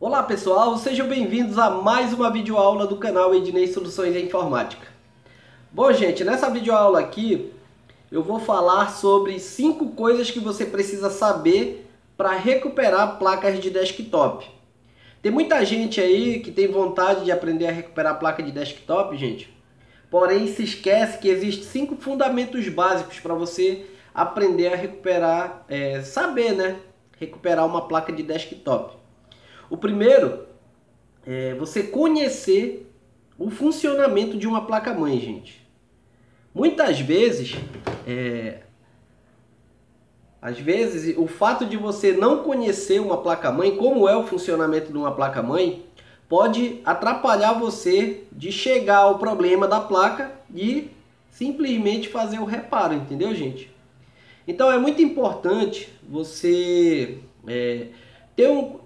Olá pessoal, sejam bem-vindos a mais uma videoaula do canal Ednei Soluções em Informática. Bom gente, nessa videoaula aqui eu vou falar sobre 5 coisas que você precisa saber para recuperar placas de desktop. Tem muita gente aí que tem vontade de aprender a recuperar placa de desktop, gente, porém se esquece que existem 5 fundamentos básicos para você aprender a recuperar, recuperar uma placa de desktop. O primeiro é você conhecer o funcionamento de uma placa-mãe, gente. Muitas vezes, o fato de você não conhecer uma placa-mãe, como é o funcionamento de uma placa-mãe, pode atrapalhar você de chegar ao problema da placa e simplesmente fazer o reparo, entendeu, gente? Então é muito importante você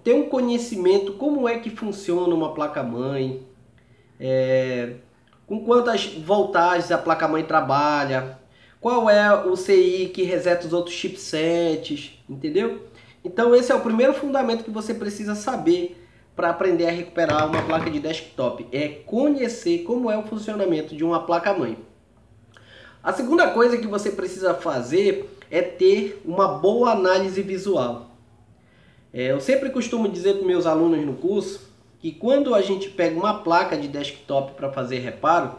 ter um conhecimento como é que funciona uma placa-mãe, com quantas voltagens a placa-mãe trabalha, qual é o CI que reseta os outros chipsets, entendeu? Então esse é o primeiro fundamento que você precisa saber para aprender a recuperar uma placa de desktop, é conhecer como é o funcionamento de uma placa-mãe. A segunda coisa que você precisa fazer é ter uma boa análise visual. Eu sempre costumo dizer para meus alunos no curso que quando a gente pega uma placa de desktop para fazer reparo,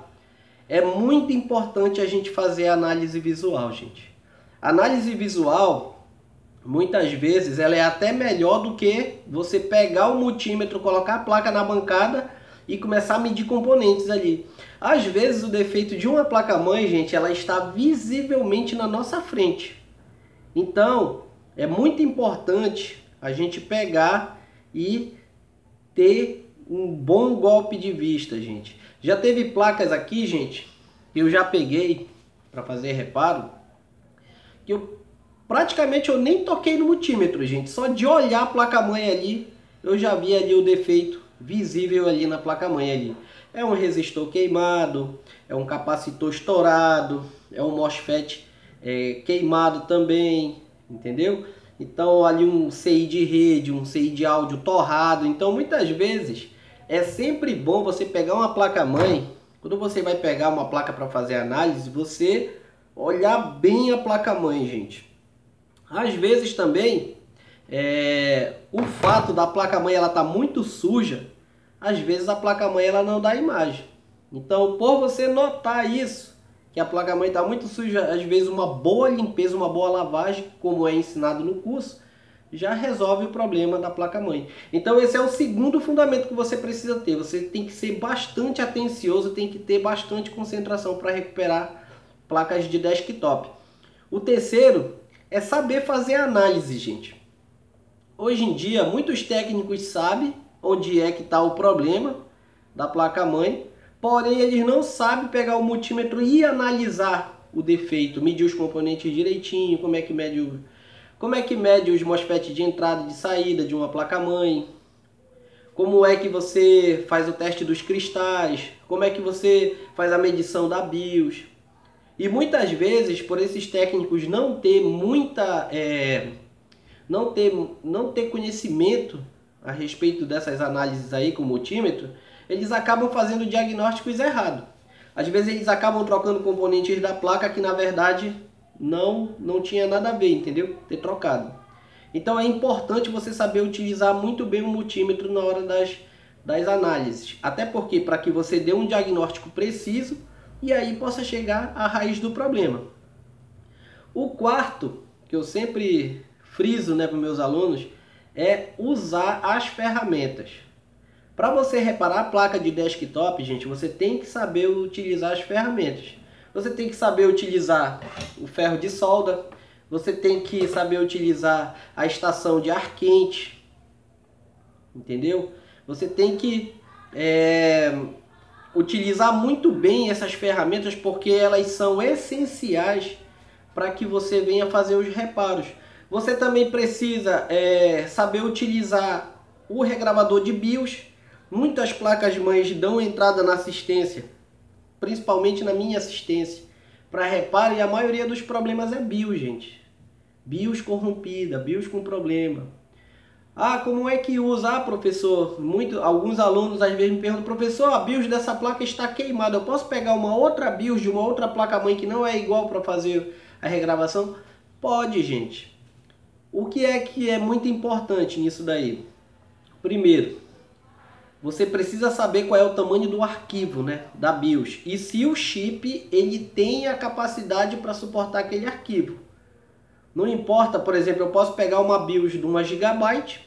é muito importante a gente fazer a análise visual, gente. A análise visual, muitas vezes, ela é até melhor do que você pegar o multímetro, colocar a placa na bancada e começar a medir componentes ali. Às vezes o defeito de uma placa-mãe, gente, ela está visivelmente na nossa frente. Então, é muito importante a gente pegar e ter um bom golpe de vista, gente. Já teve placas aqui, gente, que eu já peguei para fazer reparo, que praticamente eu nem toquei no multímetro, gente. Só de olhar a placa-mãe ali, eu já vi ali o defeito visível ali na placa-mãe ali. É um resistor queimado, é um capacitor estourado, é um MOSFET queimado também, entendeu? Então ali um CI de rede, um CI de áudio torrado. Então muitas vezes é sempre bom você pegar uma placa-mãe. Quando você vai pegar uma placa para fazer análise, você olhar bem a placa-mãe, gente. Às vezes também o fato da placa-mãe ela tá muito suja, às vezes a placa-mãe ela não dá imagem. Então por você notar isso, que a placa-mãe está muito suja, às vezes uma boa limpeza, uma boa lavagem, como é ensinado no curso, já resolve o problema da placa-mãe. Então esse é o segundo fundamento que você precisa ter. Você tem que ser bastante atencioso, tem que ter bastante concentração para recuperar placas de desktop. O terceiro é saber fazer análise, gente. Hoje em dia, muitos técnicos sabem onde é que está o problema da placa-mãe, porém eles não sabem pegar o multímetro e analisar o defeito, medir os componentes direitinho, como é que mede os MOSFET de entrada e de saída de uma placa-mãe, como é que você faz o teste dos cristais, como é que você faz a medição da BIOS. E muitas vezes, por esses técnicos não ter não ter conhecimento a respeito dessas análises aí com o multímetro, eles acabam fazendo diagnósticos errados. Às vezes eles acabam trocando componentes da placa que na verdade não tinha nada a ver, entendeu? Ter trocado. Então é importante você saber utilizar muito bem o multímetro na hora das análises. Até porque para que você dê um diagnóstico preciso e aí possa chegar à raiz do problema. O quarto, que eu sempre friso, para os meus alunos, é usar as ferramentas. Para você reparar a placa de desktop, gente, você tem que saber utilizar as ferramentas. Você tem que saber utilizar o ferro de solda, você tem que saber utilizar a estação de ar quente, entendeu? Você tem que utilizar muito bem essas ferramentas porque elas são essenciais para que você venha fazer os reparos. Você também precisa saber utilizar o regravador de BIOS. Muitas placas-mães dão entrada na assistência, principalmente na minha assistência, para reparo, e a maioria dos problemas é BIOS, gente. BIOS corrompida, BIOS com problema. Ah, como é que usa? Ah, professor, alguns alunos às vezes me perguntam, professor, a BIOS dessa placa está queimada, eu posso pegar uma outra BIOS de uma outra placa-mãe que não é igual para fazer a regravação? Pode, gente. O que é muito importante nisso daí? Primeiro, você precisa saber qual é o tamanho do arquivo, né, da BIOS. E se o chip ele tem a capacidade para suportar aquele arquivo. Não importa, por exemplo, eu posso pegar uma BIOS de 1 GB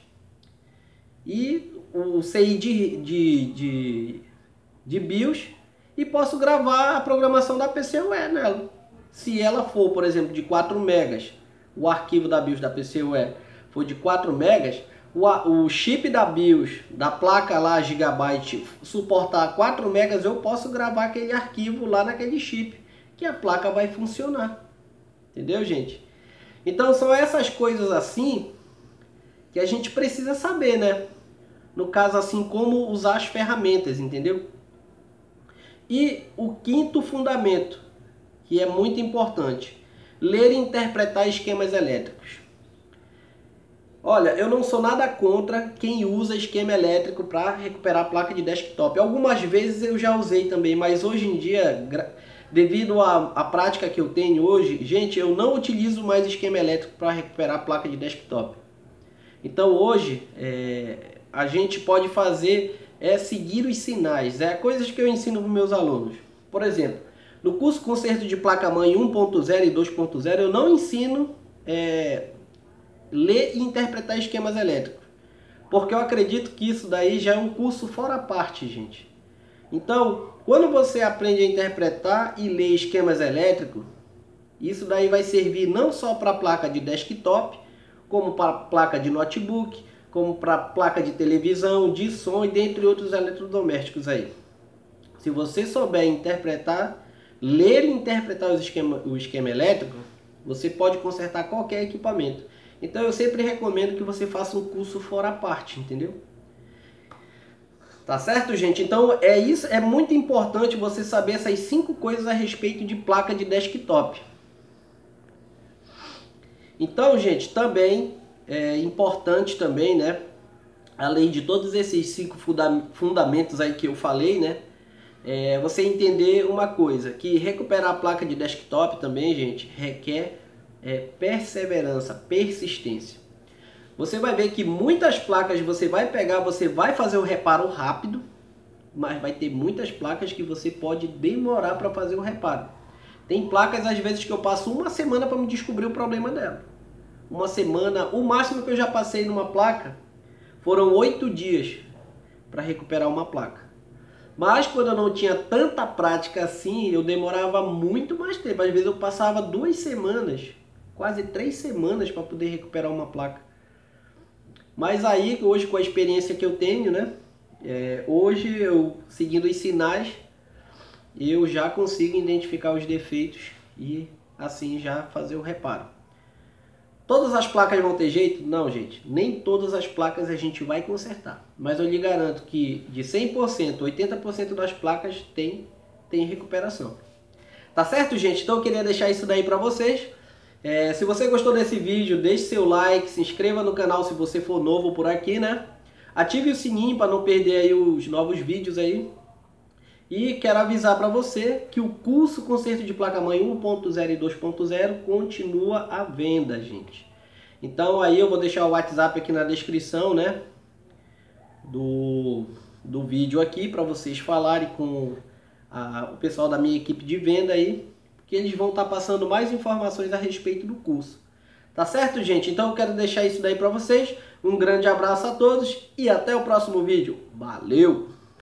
e o CI de BIOS e posso gravar a programação da PCUE nela. Se ela for, por exemplo, de 4 megas, o arquivo da BIOS da PCUE for de 4 megas, o chip da BIOS, da placa lá, Gigabyte, suportar 4 megas, eu posso gravar aquele arquivo lá naquele chip, que a placa vai funcionar. Entendeu, gente? Então são essas coisas assim que a gente precisa saber, né? No caso, assim, como usar as ferramentas, entendeu? E o quinto fundamento, que é muito importante, ler e interpretar esquemas elétricos. Olha, eu não sou nada contra quem usa esquema elétrico para recuperar a placa de desktop. Algumas vezes eu já usei também, mas hoje em dia, devido à prática que eu tenho hoje, gente, eu não utilizo mais esquema elétrico para recuperar a placa de desktop. Então hoje, a gente pode fazer seguir os sinais, coisas que eu ensino para meus alunos. Por exemplo, no curso Conserto de Placa-Mãe 1.0 e 2.0, eu não ensino ler e interpretar esquemas elétricos, porque eu acredito que isso daí já é um curso fora a parte, gente. Então, quando você aprende a interpretar e ler esquemas elétricos, isso daí vai servir não só para a placa de desktop, como para a placa de notebook, como para a placa de televisão, de som e dentre outros eletrodomésticos aí. Se você souber interpretar, ler e interpretar o esquema elétrico, você pode consertar qualquer equipamento. Então eu sempre recomendo que você faça um curso fora a parte, entendeu? Tá certo, gente? Então é muito importante você saber essas 5 coisas a respeito de placa de desktop. Então, gente, também é importante também, né? Além de todos esses 5 fundamentos aí que eu falei, né? Você entender uma coisa, que recuperar a placa de desktop também, gente, requer perseverança, persistência. Você vai ver que muitas placas você vai pegar, você vai fazer o reparo rápido, mas vai ter muitas placas que você pode demorar para fazer o reparo. Tem placas às vezes que eu passo uma semana para me descobrir o problema dela. Uma semana, o máximo que eu já passei numa placa foram 8 dias para recuperar uma placa. Mas quando eu não tinha tanta prática assim, eu demorava muito mais tempo. Às vezes eu passava 2 semanas, quase 3 semanas para poder recuperar uma placa. Mas aí, hoje com a experiência que eu tenho, né? Hoje, eu seguindo os sinais, eu já consigo identificar os defeitos e assim já fazer o reparo. Todas as placas vão ter jeito? Não, gente. Nem todas as placas a gente vai consertar. Mas eu lhe garanto que de 100%, 80% das placas tem recuperação. Tá certo, gente? Então eu queria deixar isso daí para vocês. Se você gostou desse vídeo, deixe seu like, se inscreva no canal se você for novo por aqui, né? Ative o sininho para não perder aí os novos vídeos aí. E quero avisar para você que o curso Conserto de Placa-Mãe 1.0 e 2.0 continua à venda, gente. Então aí eu vou deixar o WhatsApp aqui na descrição, né? Do vídeo aqui para vocês falarem com o pessoal da minha equipe de venda aí, que eles vão estar passando mais informações a respeito do curso. Tá certo, gente? Então eu quero deixar isso daí para vocês. Um grande abraço a todos e até o próximo vídeo. Valeu!